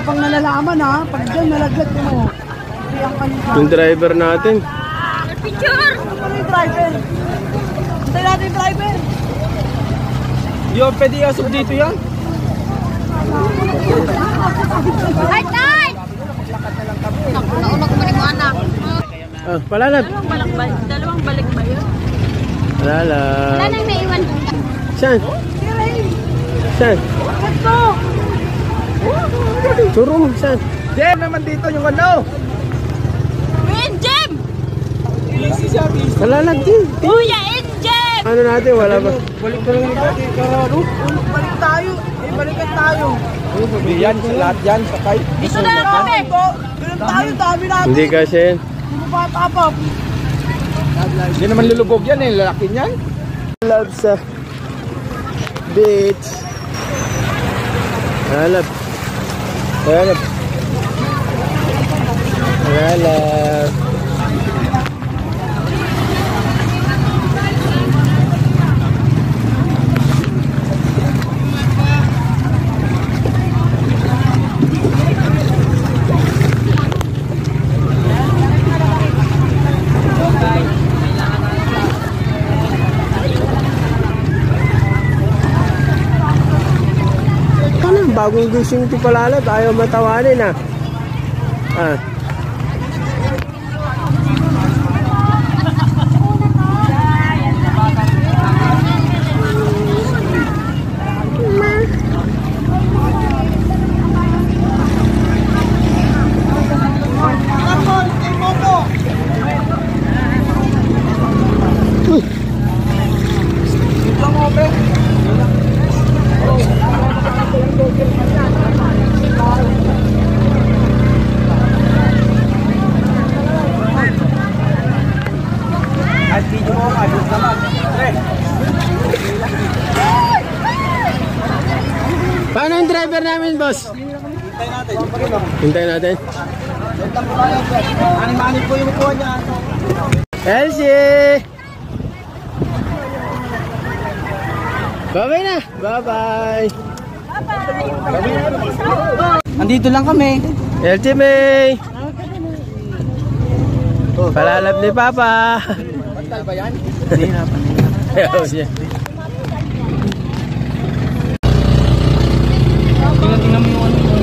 pang nalalaman ha. Pag dyan nalaglag mo. Yung driver natin. Picture! Ano yung driver? Hintay natin yung driver. Yung pwede asog dito yan? Ay, tay! Nauna ko maling anak. Palalab. Dalawang balik ba yun? Palalab. Wala nang naiwan. Saan? Saan? Ito! Turo mo, saan? Jem naman dito yung ano. Injem! Palalab din. Kuya, Injem! Ano natin, wala ba? Balik na lang ito. Balik tayo. Balikan tayo. Yan, sa lahat yan, sakay. Ito na lang kami. Ganun tayo, dami natin. Hindi kasi. Hindi mo pa tapap. Hindi naman lulubog yan eh, lalaki niyan. Love sa beach. Palalab. Palalab. Palalab. Bagong gising ito Palalab, ayaw matawanin ah. Paano yung driver namin, boss? Hintay natin. Hintay natin. Ani-mani po yung kuha niya. Elsie! Bye-bye na! Bye-bye! Andito lang kami. Elsie May! Palalab ni Papa! Pantal ba yan? Hindi na. Ayaw siya. Tingnan mo yung ano.